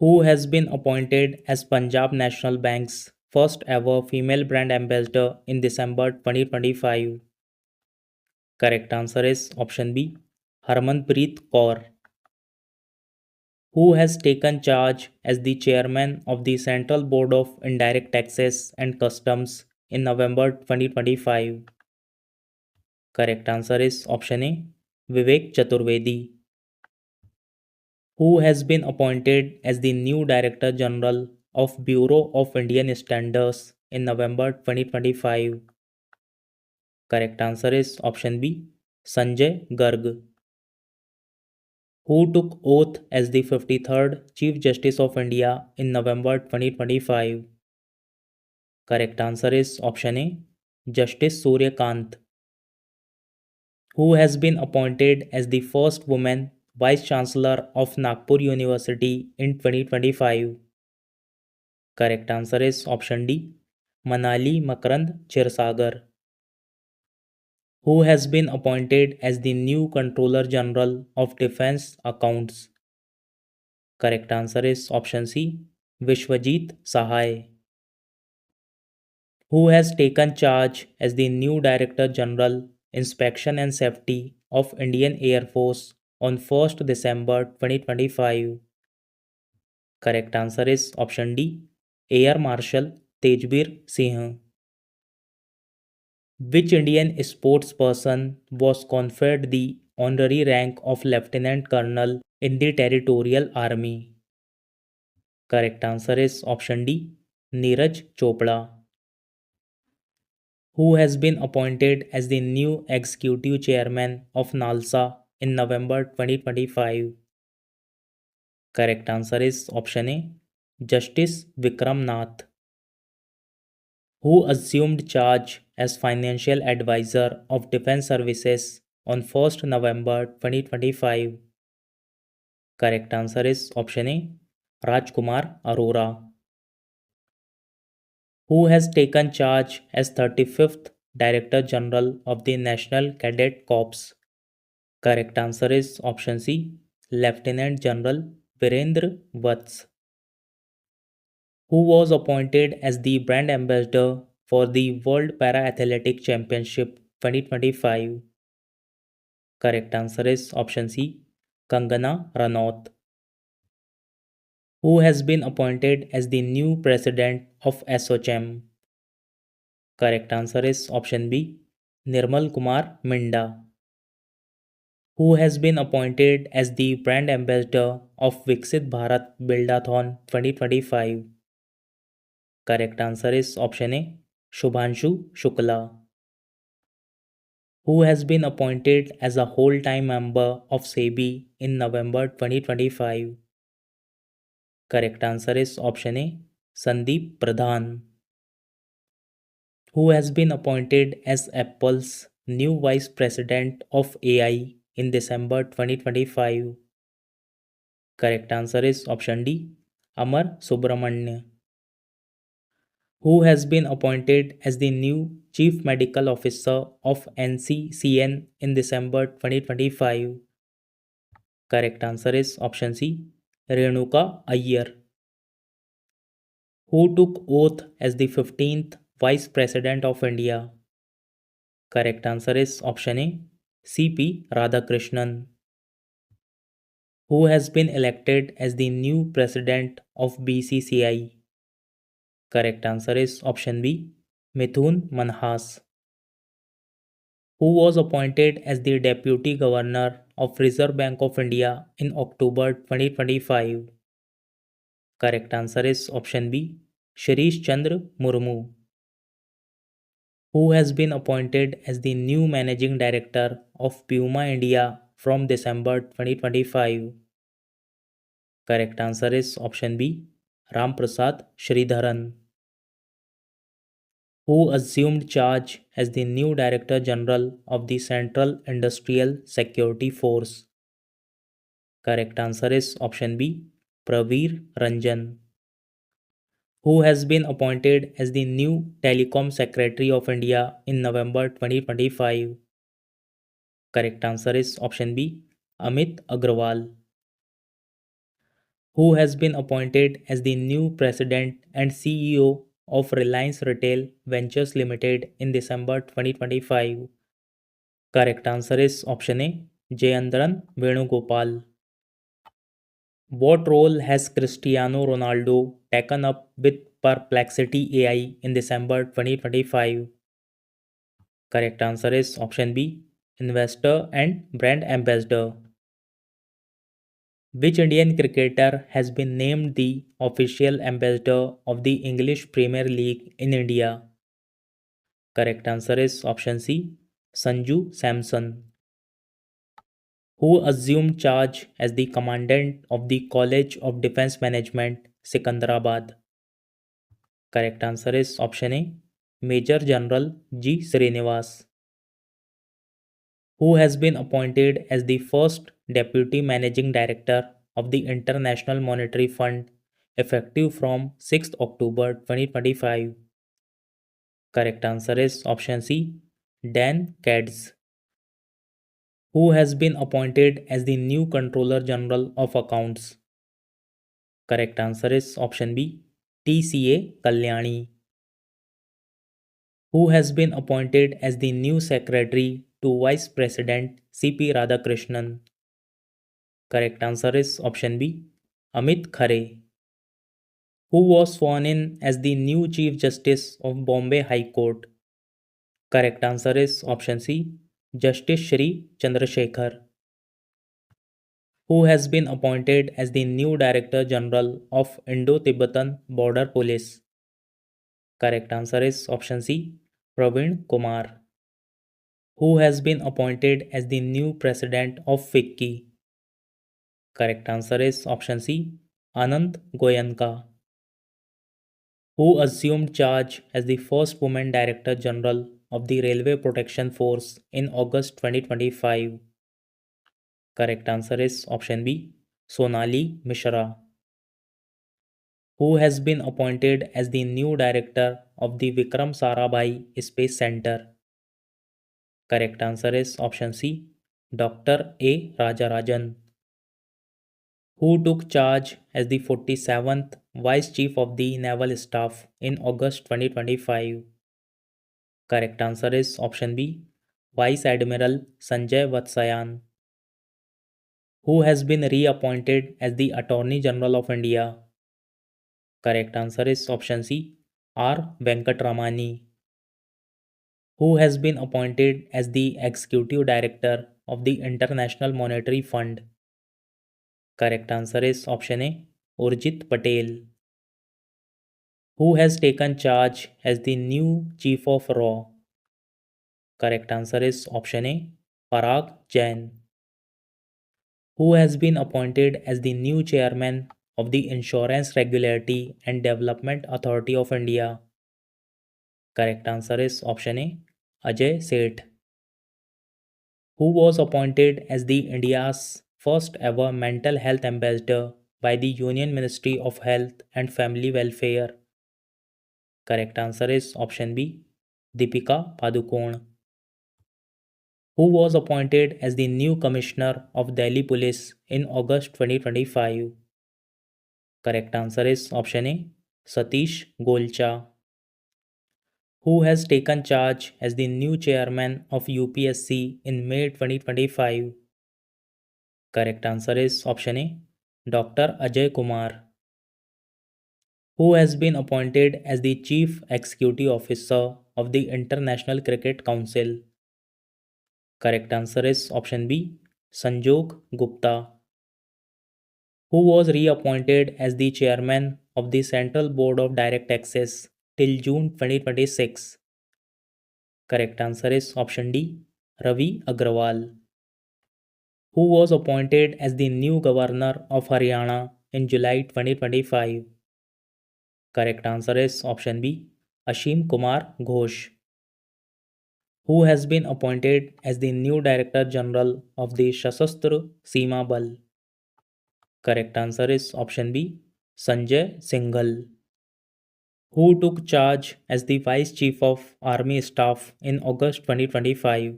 Who has been appointed as Punjab National Bank's first ever female brand ambassador in December 2025? Correct answer is option B, Harmanpreet Kaur. Who has taken charge as the chairman of the Central Board of Indirect Taxes and Customs in November 2025? Correct answer is option A, Vivek Chaturvedi. Who has been appointed as the new Director General of Bureau of Indian Standards in November 2025? Correct answer is option B, Sanjay Garg. Who took oath as the 53rd Chief Justice of India in November 2025? Correct answer is option A, Justice Surya Kant. Who has been appointed as the first woman Vice Chancellor of Nagpur University in 2025? Correct answer is option D, Manali Makarand Chirsagar. Who has been appointed as the new Controller General of Defense Accounts? Correct answer is option C, Vishwajit Sahai. Who has taken charge as the new Director General, Inspection and Safety of Indian Air Force on 1st December 2025? Correct answer is option D, Air Marshal Tejbir Singh. Which Indian sportsperson was conferred the honorary rank of Lieutenant Colonel in the Territorial Army? Correct answer is option D, Neeraj Chopra. Who has been appointed as the new executive chairman of NALSA in November 2025? Correct answer is option A, Justice Vikram Nath. Who assumed charge as financial advisor of Defense Services on 1st November 2025? Correct answer is option A, Rajkumar Arora. Who has taken charge as 35th Director General of the National Cadet Corps? Correct answer is option C, Lieutenant General Virendra Vats. Who was appointed as the brand ambassador for the World Para Athletic Championship 2025? Correct answer is option C, Kangana Ranaut. Who has been appointed as the new president of ASSOCHAM? Correct answer is option B, Nirmal Kumar Minda. Who has been appointed as the brand ambassador of Viksit Bharat Buildathon 2025? Correct answer is option A, Shubhanshu Shukla. Who has been appointed as a whole-time member of SEBI in November 2025? Correct answer is option A, Sandeep Pradhan. Who has been appointed as Apple's new Vice President of AI in December 2025? Correct answer is option D, Amar Subramanya. Who has been appointed as the new Chief Medical Officer of NCCN in December 2025? Correct answer is option C, Renuka Iyer. Who took oath as the 15th Vice President of India? Correct answer is option A, CP Radhakrishnan. Who has been elected as the new President of BCCI? Correct answer is option B, Mithun Manhas. Who was appointed as the Deputy Governor of Reserve Bank of India in October 2025? Correct answer is option B, Shirish Chandra Murmu. Who has been appointed as the new Managing Director of Puma India from December 2025? Correct answer is option B, Ram Prasad Sridharan. Who assumed charge as the new Director General of the Central Industrial Security Force? Correct answer is option B, Praveer Ranjan. Who has been appointed as the new Telecom Secretary of India in November 2025? Correct answer is option B, Amit Agrawal. Who has been appointed as the new president and CEO of Reliance Retail Ventures Limited in December 2025? Correct answer is option A, Jayendran Venugopal. What role has Cristiano Ronaldo taken up with Perplexity AI in December 2025? Correct answer is option B, investor and brand ambassador. Which Indian cricketer has been named the official ambassador of the English Premier League in India? Correct answer is option C, Sanju Samson. Who assumed charge as the commandant of the College of Defence Management, Secunderabad? Correct answer is option A, Major General G. Srinivas. Who has been appointed as the first Deputy Managing Director of the International Monetary Fund effective from 6th October 2025? Correct answer is option C, Dan Katz. Who has been appointed as the new Controller General of Accounts? Correct answer is option B, TCA Kalyani. Who has been appointed as the new Secretary to Vice President CP Radhakrishnan? Correct answer is option B, Amit Khare. Who was sworn in as the new Chief Justice of Bombay High Court? Correct answer is option C, Justice Shri Chandrasekhar. Who has been appointed as the new Director General of Indo-Tibetan Border Police? Correct answer is option C, Praveen Kumar. Who has been appointed as the new President of FICCI? Correct answer is option C, Anand Goyanka. Who assumed charge as the first woman Director General of the Railway Protection Force in August 2025? Correct answer is option B, Sonali Mishra. Who has been appointed as the new Director of the Vikram Sarabhai Space Center? Correct answer is option C, Dr. A. Rajarajan. Who took charge as the 47th Vice Chief of the Naval Staff in August 2025? Correct answer is option B, Vice Admiral Sanjay Vatsayan. Who has been reappointed as the Attorney General of India? Correct answer is option C, R. Venkatramani. Who has been appointed as the Executive Director of the International Monetary Fund? Correct answer is option A, Urjit Patel. Who has taken charge as the new Chief of RAW? Correct answer is option A, Parag Jain. Who has been appointed as the new Chairman of the Insurance Regulatory and Development Authority of India? Correct answer is option A, Ajay Seth. Who was appointed as the India's first ever mental health ambassador by the Union Ministry of Health and Family Welfare? Correct answer is option B, Deepika Padukone. Who was appointed as the new Commissioner of Delhi Police in August 2025? Correct answer is option A, Satish Golcha. Who has taken charge as the new Chairman of UPSC in May 2025? Correct answer is option A, Dr. Ajay Kumar. Who has been appointed as the Chief Executive Officer of the International Cricket Council? Correct answer is option B, Sanjog Gupta. Who was reappointed as the Chairman of the Central Board of Direct Taxes till June 2026? Correct answer is option D, Ravi Agrawal. Who was appointed as the new Governor of Haryana in July 2025? Correct answer is option B, Ashim Kumar Ghosh. Who has been appointed as the new Director General of the Shasastra Seema Bal? Correct answer is option B, Sanjay Singhal. Who took charge as the Vice Chief of Army Staff in August 2025?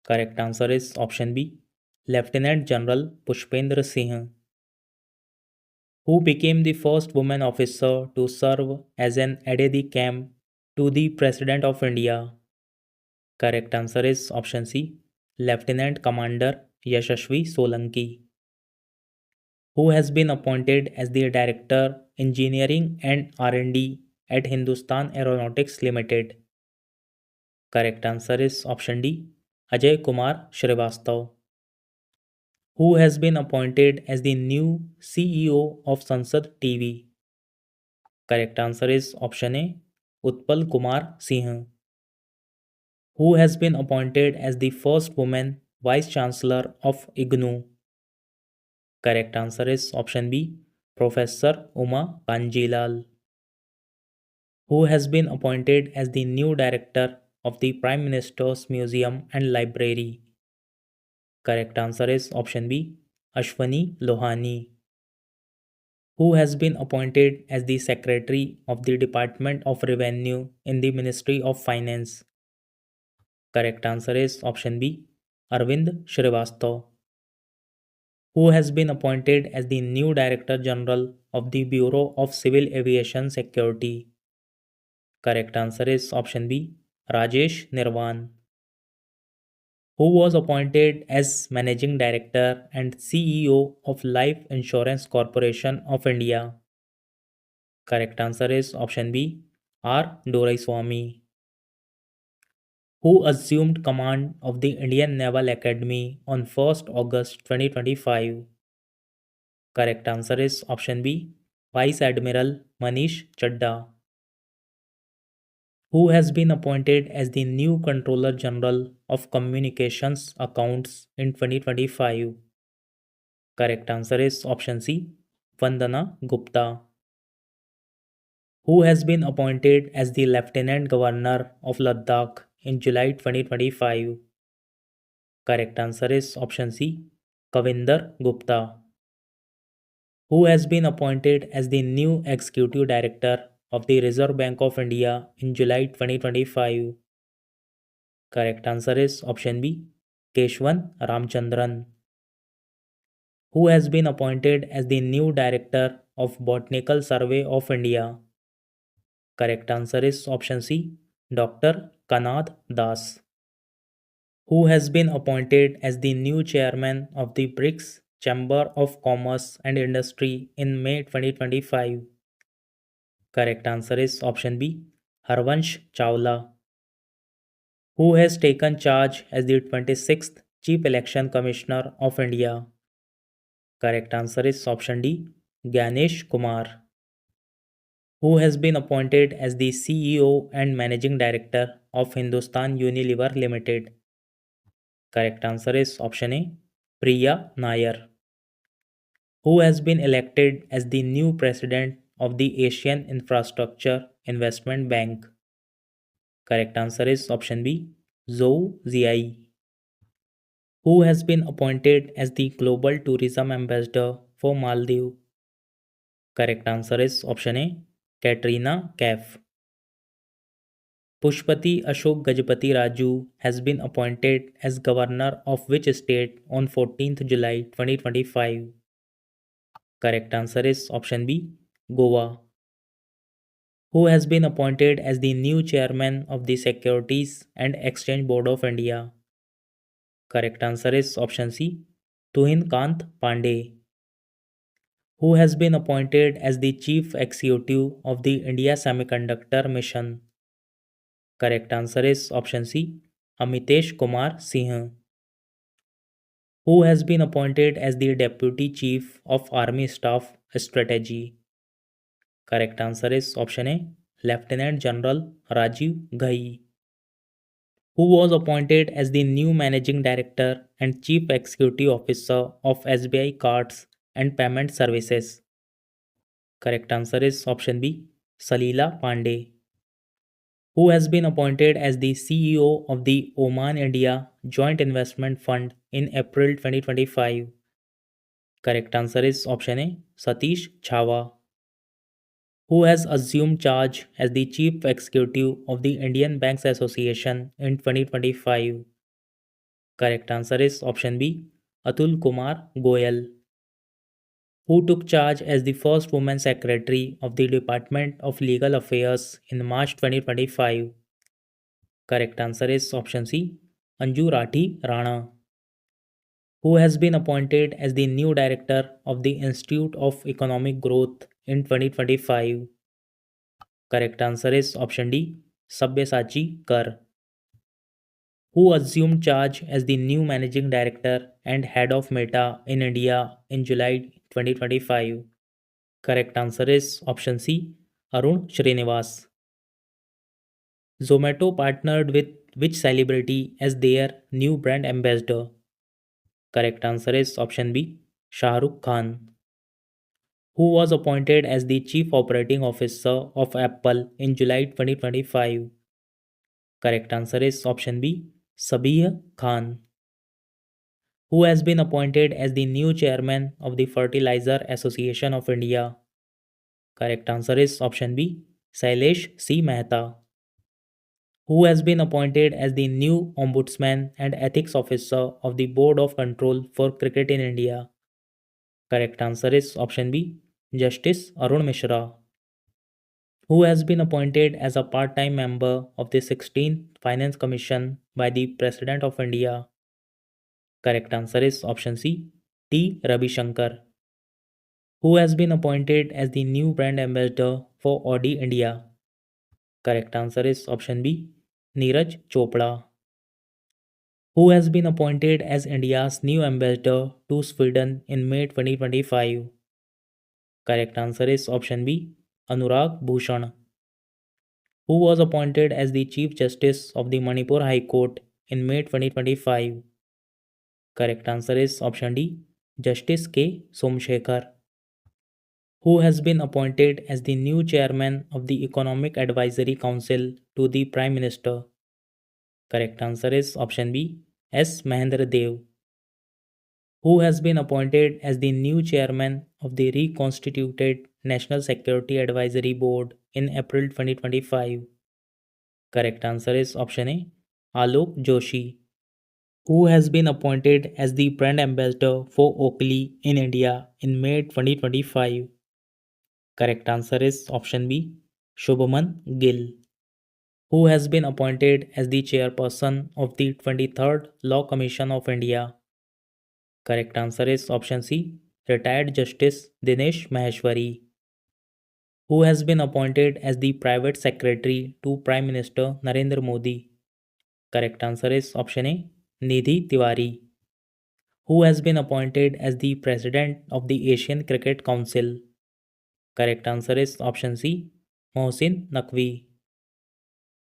Correct answer is option B, Lieutenant General Pushpendra Singh. Who became the first woman officer to serve as an aide-de-camp to the President of India? Correct answer is option C, Lieutenant Commander Yashasvi Solanki. Who has been appointed as the Director Engineering and R&D at Hindustan Aeronautics Limited? Correct answer is option D, Ajay Kumar Srivastav. Who has been appointed as the new CEO of Sansad TV? Correct answer is option A, Utpal Kumar Singh. Who has been appointed as the first woman Vice Chancellor of IGNOU? Correct answer is option B, Professor Uma Kanjilal. Who has been appointed as the new Director of the Prime Minister's Museum and Library? Correct answer is option B, Ashwani Lohani. Who has been appointed as the Secretary of the Department of Revenue in the Ministry of Finance? Correct answer is option B, Arvind Srivastav. Who has been appointed as the new Director General of the Bureau of Civil Aviation Security? Correct answer is option B, Rajesh Nirwan. Who was appointed as Managing Director and CEO of Life Insurance Corporation of India? Correct answer is option B, R. Doraiswamy. Who assumed command of the Indian Naval Academy on 1st August 2025? Correct answer is option B, Vice Admiral Manish Chadda. Who has been appointed as the new Controller General of Communications Accounts in 2025? Correct answer is option C, Vandana Gupta. Who has been appointed as the Lieutenant Governor of Ladakh in July 2025? Correct answer is option C, Kavinder Gupta. Who has been appointed as the new Executive Director of the Reserve Bank of India in July 2025? Correct answer is option B, Keshwan Ramchandran. Who has been appointed as the new Director of Botanical Survey of India? Correct answer is option C, Dr. Kanad Das. Who has been appointed as the new Chairman of the BRICS Chamber of Commerce and Industry in May 2025? Correct answer is option B, Harvansh Chawla. Who has taken charge as the 26th Chief Election Commissioner of India? Correct answer is option D, Ganesh Kumar. Who has been appointed as the CEO and Managing Director of Hindustan Unilever Limited? Correct answer is option A, Priya Nair. Who has been elected as the new President of the Asian Infrastructure Investment Bank? Correct answer is option B, Zhou Ziai. Who has been appointed as the Global Tourism Ambassador for Maldives? Correct answer is option A, Katrina Kaif. Pushpati Ashok Gajapati Raju has been appointed as Governor of which state on 14th July 2025? Correct answer is option B, Goa. Who has been appointed as the new Chairman of the Securities and Exchange Board of India? Correct answer is option C, Tuhin Kant Pandey. Who has been appointed as the Chief Executive of the India Semiconductor Mission? Correct answer is option C, Amitesh Kumar Singh. Who has been appointed as the Deputy Chief of Army Staff Strategy? Correct answer is option A, Lieutenant General Rajiv Ghai. Who was appointed as the new Managing Director and Chief Executive Officer of SBI Cards and Payment Services? Correct answer is option B, Salila Pandey. Who has been appointed as the CEO of the Oman India Joint Investment Fund in April 2025? Correct answer is option A, Satish Chhawa. Who has assumed charge as the Chief Executive of the Indian Banks Association in 2025? Correct answer is option B, Atul Kumar Goyal. Who took charge as the first woman secretary of the Department of Legal Affairs in March 2025? Correct answer is option C, Anju Rathi Rana. Who has been appointed as the new director of the Institute of Economic Growth in 2025? Correct answer is option D, Sabyasachi Kar. Who assumed charge as the new managing director and head of Meta in India in July 2025? Correct answer is option C, Arun Srinivas. Zomato partnered with which celebrity as their new brand ambassador? Correct answer is option B, Shah Rukh Khan. Who was appointed as the Chief Operating Officer of Apple in July 2025? Correct answer is option B, Sabih Khan. Who has been appointed as the new chairman of the Fertilizer Association of India? Correct answer is option B, Sailesh C. Mehta. Who has been appointed as the new Ombudsman and Ethics Officer of the Board of Control for Cricket in India? Correct answer is option B, Justice Arun Mishra. Who has been appointed as a part-time member of the 16th Finance Commission by the President of India? Correct answer is option C, T. Ravi Shankar. Who has been appointed as the new brand ambassador for Audi India? Correct answer is option B, Neeraj Chopra. Who has been appointed as India's new ambassador to Sweden in May 2025? Correct answer is option B, Anurag Bhushan. Who was appointed as the Chief Justice of the Manipur High Court in May 2025? Correct answer is option D, Justice K. Somshekhar. Who has been appointed as the new chairman of the Economic Advisory Council to the Prime Minister? Correct answer is option B, S. Mahendra Dev. Who has been appointed as the new chairman of the reconstituted National Security Advisory Board in April 2025? Correct answer is option A, Alok Joshi. Who has been appointed as the brand ambassador for Oakley in India in May 2025? Correct answer is option B, Shubhaman Gill. Who has been appointed as the chairperson of the 23rd Law Commission of India? Correct answer is option C, retired Justice Dinesh Maheshwari. Who has been appointed as the private secretary to Prime Minister Narendra Modi? Correct answer is option A, Nidhi Tiwari. Who has been appointed as the president of the Asian Cricket Council? Correct answer is option C, Mohsin Naqvi.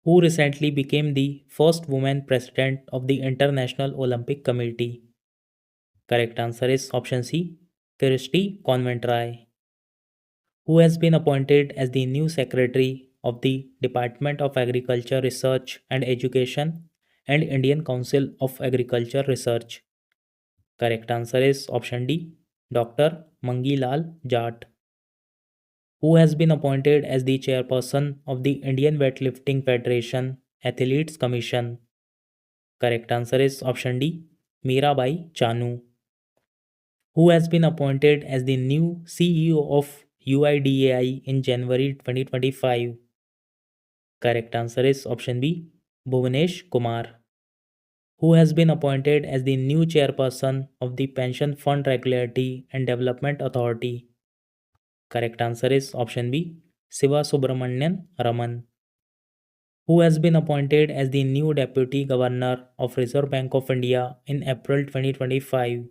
Who recently became the first woman president of the International Olympic Committee? Correct answer is option C, Kirsty Conventry. Who has been appointed as the new secretary of the Department of Agriculture Research and Education and Indian Council of Agriculture Research? Correct answer is option D, Dr. Mangilal Jat. Who has been appointed as the chairperson of the Indian Weightlifting Federation Athletes Commission? Correct answer is option D, Mirabai Chanu. Who has been appointed as the new CEO of UIDAI in January 2025? Correct answer is option B, Bhuvanesh Kumar. Who has been appointed as the new chairperson of the Pension Fund Regulatory and Development Authority? Correct answer is option B, Siva Subramanian Raman. Who has been appointed as the new Deputy Governor of Reserve Bank of India in April 2025?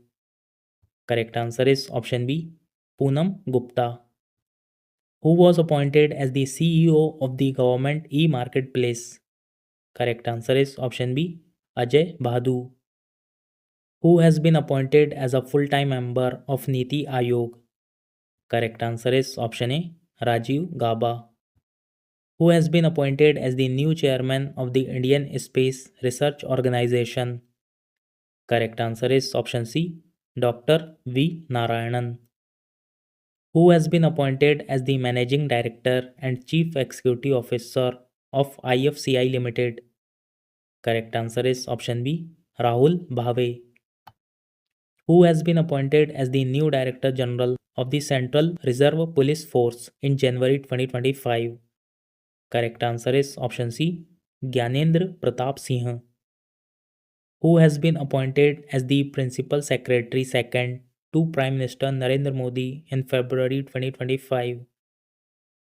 Correct answer is option B, Poonam Gupta. Who was appointed as the CEO of the Government e-Marketplace? Correct answer is option B, Ajay Bhadu. Who has been appointed as a full-time member of Niti Aayog? Correct answer is option A, Rajiv Gaba. Who has been appointed as the new chairman of the Indian Space Research Organization? Correct answer is option C, Dr. V. Narayanan. Who has been appointed as the managing director and chief executive officer of IFCI Limited? Correct answer is option B, Rahul Bhave. Who has been appointed as the new director general of the Central Reserve Police Force in January 2025? Correct answer is option C, Gyanendra Pratap Singh. Who has been appointed as the Principal Secretary second to Prime Minister Narendra Modi in February 2025?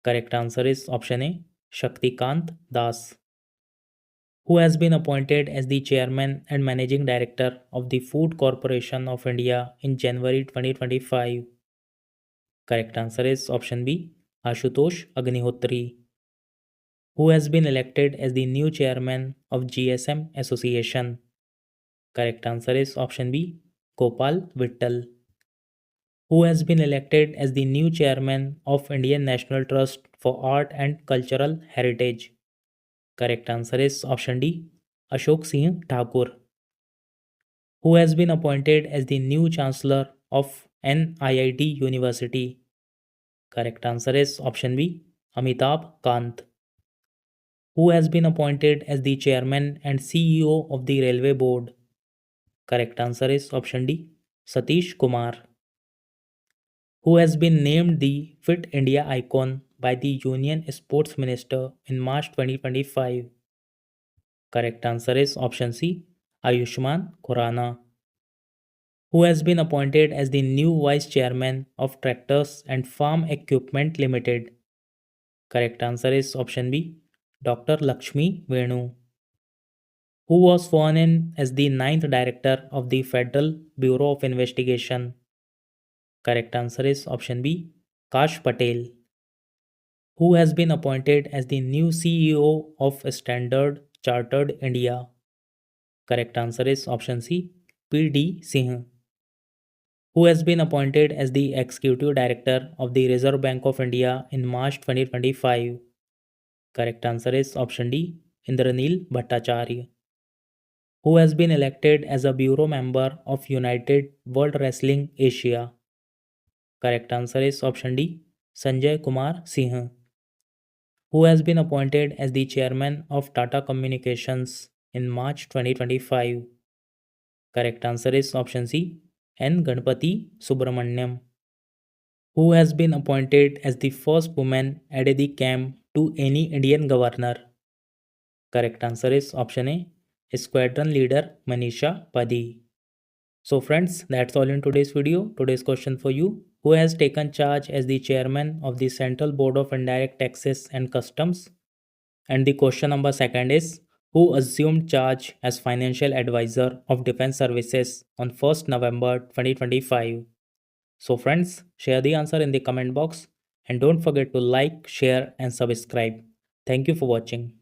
Correct answer is option A, Shaktikant Das. Who has been appointed as the Chairman and Managing Director of the Food Corporation of India in January 2025? Correct answer is option B, Ashutosh Agnihotri. Who has been elected as the new Chairman of GSM Association? Correct answer is option B, Gopal Vittal. Who has been elected as the new Chairman of Indian National Trust for Art and Cultural Heritage? Correct answer is option D, Ashok Singh Thakur. Who has been appointed as the new Chancellor of NIIT University? Correct answer is option B, Amitabh Kant. Who has been appointed as the Chairman and CEO of the Railway Board? Correct answer is option D, Satish Kumar. Who has been named the Fit India icon by the Union Sports Minister in March 2025? Correct answer is option C, Ayushman Khurrana. Who has been appointed as the new Vice Chairman of Tractors and Farm Equipment Limited? Correct answer is option B, Dr. Lakshmi Venu. Who was sworn in as the ninth Director of the Federal Bureau of Investigation? Correct answer is option B, Kash Patel. Who has been appointed as the new CEO of Standard Chartered India? Correct answer is option C, P.D. Singh. Who has been appointed as the Executive Director of the Reserve Bank of India in March 2025? Correct answer is option D, Indranil Bhattacharya. Who has been elected as a bureau member of United World Wrestling Asia? Correct answer is option D, Sanjay Kumar Singh. Who has been appointed as the chairman of Tata Communications in March 2025? Correct answer is option C, N. Ganpati Subramaniam. Who has been appointed as the first woman added the camp to any Indian governor? Correct answer is option A, Squadron Leader Manisha Padi. So friends, that's all in today's video. Today's question for you: who has taken charge as the chairman of the Central Board of Indirect Taxes and Customs? And the question number second is: who assumed charge as financial advisor of Defense Services on 1st November 2025? So friends, share the answer in the comment box and don't forget to like, share and subscribe. Thank you for watching.